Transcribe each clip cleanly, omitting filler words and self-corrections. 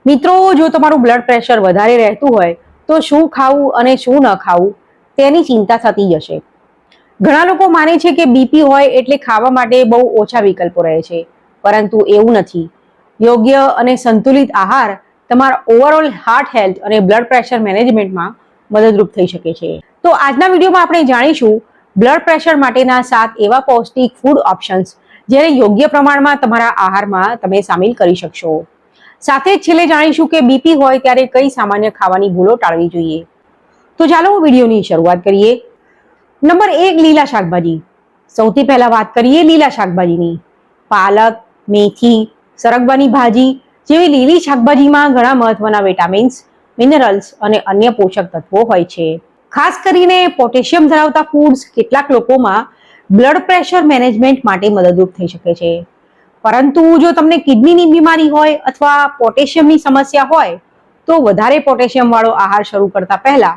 મિત્રો, જો તમારું બ્લડ પ્રેશર વધારે રહેતું હોય તો શું ખાવું અને શું ન ખાવું તેની ચિંતા થતી જશે. ઘણા લોકો માને છે કે બીપી હોય એટલે ખાવા માટે બહુ ઓછા વિકલ્પો રહે છે, પરંતુ એવું નથી. યોગ્ય અને સંતુલિત આહાર તમારા ઓવરઓલ હાર્ટ હેલ્થ અને બ્લડ પ્રેશર મેનેજમેન્ટમાં મદદરૂપ થઈ શકે છે. તો આજના વિડીયોમાં આપણે જાણીશું બ્લડ પ્રેશર માટેના 7 એવા પૌષ્ટિક ફૂડ ઓપ્શન્સ જેને યોગ્ય પ્રમાણમાં તમારા આહારમાં તમે સામેલ કરી શકશો. સાથે જ છેલ્લે જાણીશું કે બીપી હોય ત્યારે કઈ સામાન્ય ખાવાની ભૂલો ટાળવી જોઈએ. તો ચાલો વિડીયોની શરૂઆત કરીએ. નંબર 1, લીલા શાકભાજી. સૌથી પહેલા વાત કરીએ લીલા શાકભાજીની. પાલક, મેથી, સરગવાની ભાજી જેવી લીલી શાકભાજીમાં ઘણા મહત્વના વિટામિન્સ, મિનરલ્સ અને અન્ય પોષક તત્વો હોય છે. ખાસ કરીને પોટેશિયમ ધરાવતા ફૂડ્સ કેટલાક લોકોમાં બ્લડ પ્રેશર મેનેજમેન્ટ માટે મદદરૂપ થઈ શકે છે. પરંતુ જો તમને કિડનીની બીમારી હોય અથવા પોટેશિયમની સમસ્યા હોય તો વધારે પોટેશિયમ વાળો આહાર શરૂ કરતા પહેલા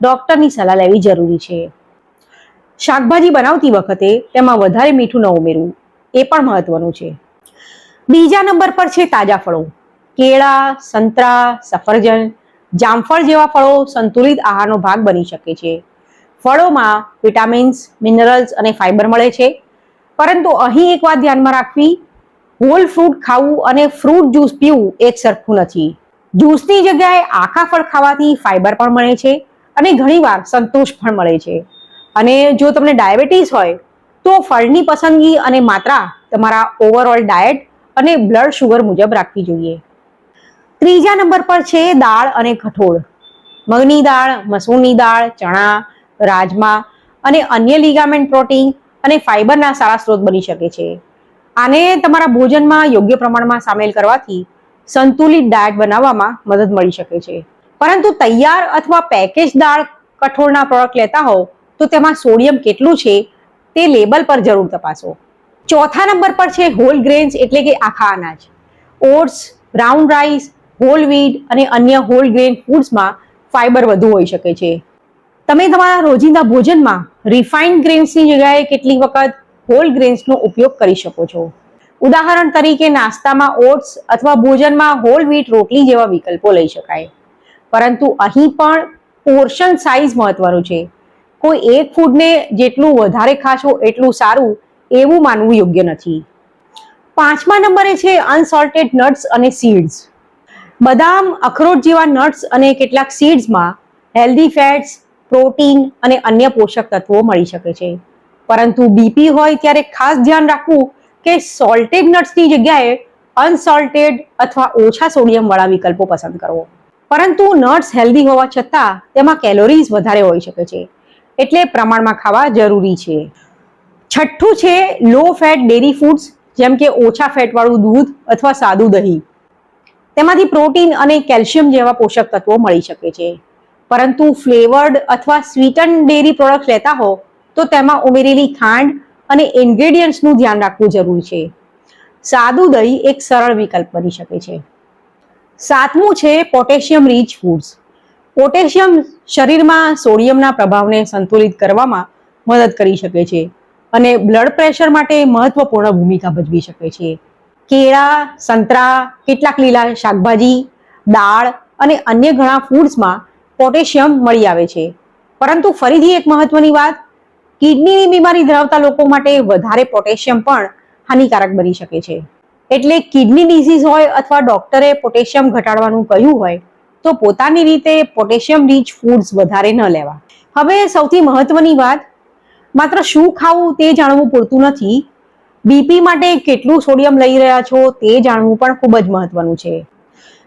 ડોક્ટરની સલાહ લેવી જરૂરી છે. શાકભાજી બનાવતી વખતે તેમાં વધારે મીઠું ન ઉમેરવું એ પણ મહત્વનું છે. બીજા નંબર પર છે તાજા ફળો. કેળા, સંતરા, સફરજન, જામફળ જેવા ફળો સંતુલિત આહારનો ભાગ બની શકે છે. ફળોમાં વિટામિન્સ, મિનરલ્સ અને ફાઇબર મળે છે. પરંતુ અહીં એક વાત ધ્યાનમાં રાખવી, હોલ ફ્રૂટ ખાવું અને ફ્રૂટ જ્યુસ પીવું એક સરખું નથી. જ્યુસની જગ્યાએ આખા ફળ ખાવાથી ફાઇબર પણ મળે છે અને ઘણીવાર સંતોષ પણ મળે છે. અને જો તમને ડાયાબિટીસ હોય તો ફળની પસંદગી અને માત્રા તમારા ઓવરઓલ ડાયટ અને બ્લડ શુગર મુજબ રાખવી જોઈએ. ત્રીજા નંબર પર છે દાળ અને કઠોળ. મગની દાળ, મસૂરની દાળ, ચણા, રાજમા અને અન્ય લિગામેન્ટ પ્રોટીન અને ફાઇબરના સારા સ્ત્રોત બની શકે છે. આને તમારા ભોજનમાં યોગ્ય પ્રમાણમાં સામેલ કરવાથી સંતુલિત ડાયટ બનાવવામાં મદદ મળી શકે છે. પરંતુ તૈયાર અથવા પેકેજ દાળ કઠોળના પ્રોડક્ટ લેતા હો તો તેમાં સોડિયમ કેટલું છે તે લેબલ પર જરૂર તપાસો. ચોથા નંબર પર છે હોલ ગ્રેન્સ એટલે કે આખા અનાજ. Oats, brown rice, whole wheat અને અન્ય હોલ ગ્રેન ફૂડ્સમાં ફાઇબર વધુ હોઈ શકે છે. તમે તમારા રોજિંદા ભોજનમાં રિફાઇન્ડ ગ્રેન્સની જગ્યાએ કેટલીક વખત હોલ ગ્રેન્સનો ઉપયોગ કરી શકો છો. ઉદાહરણ તરીકે નાસ્તામાં ઓટ્સ અથવા ભોજનમાં હોલ વ્હીટ રોટલી જેવા વિકલ્પો લઈ શકાય. પરંતુ અહીં પણ પોર્શન સાઇઝ મહત્વનું છે. કોઈ એક ફૂડને જેટલું વધારે ખાશો એટલું સારું એવું માનવું યોગ્ય નથી. પાંચમા નંબરે છે અનસોલ્ટેડ નટ્સ અને સીડ્સ. બદામ, અખરોટ જેવા નટ્સ અને કેટલાક સીડ્સમાં હેલ્ધી ફેટ્સ, પ્રોટીન અને અન્ય પોષક તત્વો મળી શકે છે. પરંતુ બીપી હોય ત્યારે ખાસ ધ્યાન રાખવું કે સોલ્ટેડ નટ્સની જગ્યાએ અનસોલ્ટેડ અથવા ઓછા સોડિયમ વાળા વિકલ્પો પસંદ કરવો. પરંતુ નટ્સ હેલ્ધી હોવા છતાં તેમાં કેલોરીઝ વધારે હોઈ શકે છે, એટલે પ્રમાણમાં ખાવા જરૂરી છે. છઠ્ઠું છે લો ફેટ ડેરી ફૂડ્સ, જેમ કે ઓછા ફેટવાળું દૂધ અથવા સાદું દહીં. તેમાંથી પ્રોટીન અને કેલ્શિયમ જેવા પોષક તત્વો મળી શકે છે. પરંતુ ફ્લેવર્ડ અથવા સ્વીટન ડેરી પ્રોડક્ટ લેતા હો તો તેમાં ઉમેરેલી ખાંડ અને ઇન્ગ્રેડિયન્ટ્સનું ધ્યાન રાખવું જરૂરી છે. સાદું દહીં એક સરળ વિકલ્પ બની શકે છે. સાતમું છે પોટેશિયમ રીચ ફૂડ્સ. પોટેશિયમ શરીરમાં સોડિયમના પ્રભાવને સંતુલિત કરવામાં મદદ કરી શકે છે અને બ્લડ પ્રેશર માટે મહત્વપૂર્ણ ભૂમિકા ભજવી શકે છે. કેળા, સંતરા, કેટલાક લીલા શાકભાજી, દાળ અને અન્ય ઘણા ફૂડ્સમાં પોટેશિયમ મળી આવે છે. પરંતુ ફરીથી એક મહત્વની વાત, કિડનીની બીમારી ધરાવતા લોકો માટે વધારે પોટેશિયમ પણ હાનિકારક બની શકે છે. એટલે કિડની ડિઝીઝ હોય અથવા ડોક્ટરે પોટેશિયમ ઘટાડવાનું કહ્યું હોય તો પોતાની રીતે પોટેશિયમ રીચ ફૂડ્સ વધારે ન લેવા. હવે સૌથી મહત્વની વાત, માત્ર શું ખાવું તે જાણવું પૂરતું નથી. બીપી માટે કેટલું સોડિયમ લઈ રહ્યા છો તે જાણવું પણ ખૂબ જ મહત્વનું છે.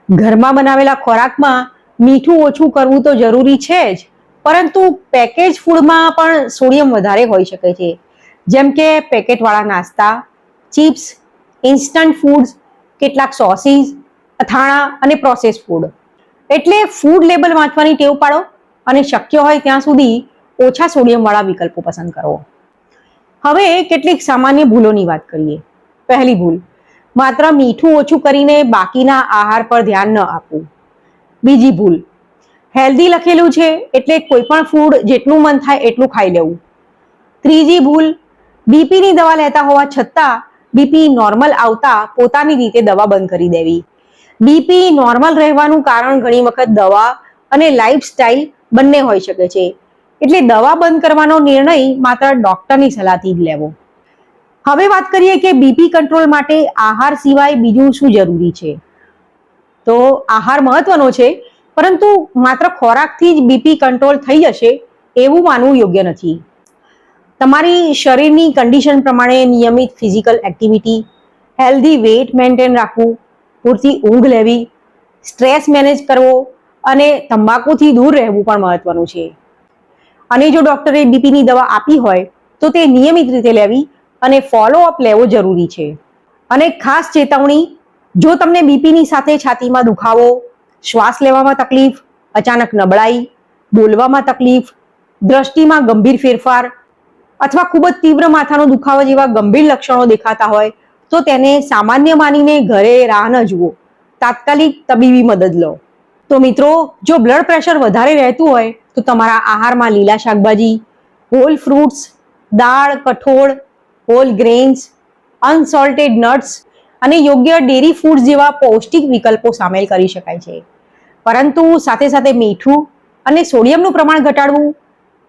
ઘરમાં બનાવેલા ખોરાકમાં મીઠું ઓછું કરવું તો જરૂરી છે જ, પરંતુ પેકેજ ફૂડમાં પણ સોડિયમ વધારે હોઈ શકે છે, જેમ કે પેકેટવાળા નાસ્તા, ચિપ્સ, ઇન્સ્ટન્ટ ફૂડ્સ, કેટલાક સોસીસ, અથાણા અને પ્રોસેસ ફૂડ. એટલે ફૂડ લેબલ વાંચવાની ટેવ પાડો અને શક્ય હોય ત્યાં સુધી ઓછા સોડિયમવાળા વિકલ્પો પસંદ કરો. હવે કેટલીક સામાન્ય ભૂલોની વાત કરીએ. પહેલી ભૂલ, માત્ર મીઠું ઓછું કરીને બાકીના આહાર પર ધ્યાન ન આપવું. બીજી ભૂલ, હેલ્ધી લખેલું છે એટલે કોઈ પણ ફૂડ જેટલું મન થાય એટલું ખાઈ લેવું. ત્રીજી ભૂલ, બીપીની દવા લેતા હોવા છતાં બીપી નોર્મલ આવતા પોતાની રીતે દવા બંધ કરી દેવી. બીપી નોર્મલ રહેવાનું કારણ ઘણી વખત દવા અને લાઈફસ્ટાઈલ બંને હોઈ શકે છે, એટલે દવા બંધ કરવાનો નિર્ણય માત્ર ડોક્ટરની સલાહથી જ લેવો. હવે વાત કરીએ કે બીપી કંટ્રોલ માટે આહાર સિવાય બીજું શું જરૂરી છે. તો આહાર મહત્વનો છે, પરંતુ માત્ર ખોરાકથી જ બીપી કંટ્રોલ થઈ જશે એવું માનવું યોગ્ય નથી. તમારી શરીરની કન્ડિશન પ્રમાણે નિયમિત physical activity, healthy weight maintain રાખવું, પૂરતી ઊંઘ લેવી, સ્ટ્રેસ મેનેજ કરવો અને તંબાકુથી દૂર રહેવું પણ મહત્વનું છે. અને જો ડોક્ટરે બીપીની દવા આપી હોય તો તે નિયમિત રીતે લેવી અને ફોલોઅપ લેવો જરૂરી છે. અને ખાસ ચેતવણી, જો તમને બીપીની સાથે છાતીમાં દુખાવો, શ્વાસ લેવામાં તકલીફ, અચાનક નબળાઈ, બોલવામાં તકલીફ, દ્રષ્ટિમાં ગંભીર ફેરફાર અથવા ખૂબ જ તીવ્ર માથાનો દુખાવો જેવા ગંભીર લક્ષણો દેખાતા હોય તો તેને સામાન્ય માનીને ઘરે રાહ ન જુઓ, તાત્કાલિક તબીબી મદદ લો. તો મિત્રો, જો બ્લડ પ્રેશર વધારે રહેતું હોય તો તમારા આહારમાં લીલા શાકભાજી, હોલ ફ્રૂટ્સ, દાળ, કઠોળ, હોલ ગ્રેન્સ, અનસોલ્ટેડ નટ્સ અને યોગ્ય ડેરી ફૂડ્સ જેવા પૌષ્ટિક વિકલ્પો સામેલ કરી શકાય છે. પરંતુ સાથે સાથે મીઠું અને સોડિયમનું પ્રમાણ ઘટાડવું,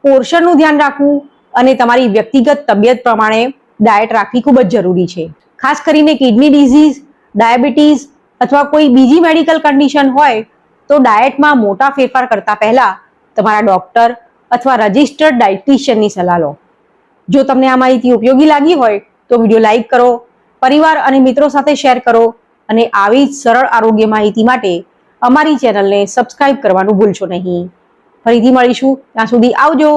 પોર્શનનું ધ્યાન રાખવું અને તમારી વ્યક્તિગત તબિયત પ્રમાણે ડાયટ રાખવી ખૂબ જ જરૂરી છે. ખાસ કરીને કિડની ડિઝીઝ, ડાયાબિટીસ અથવા કોઈ બીજી મેડિકલ કન્ડિશન હોય તો ડાયટમાં મોટા ફેરફાર કરતા પહેલા તમારા ડોક્ટર અથવા રજિસ્ટર્ડ ડાયટિશિયનની સલાહ લો. જો તમને આ માહિતી ઉપયોગી લાગી હોય તો વિડીયો લાઈક કરો, પરિવાર અને મિત્રો સાથે શેર કરો અને આવી જ સરળ આરોગ્ય માહિતી માટે અમારી ચેનલને સબસ્ક્રાઇબ કરવાનું ભૂલશો નહીં. ફરીથી મળીશું, ત્યાં સુધી આવજો.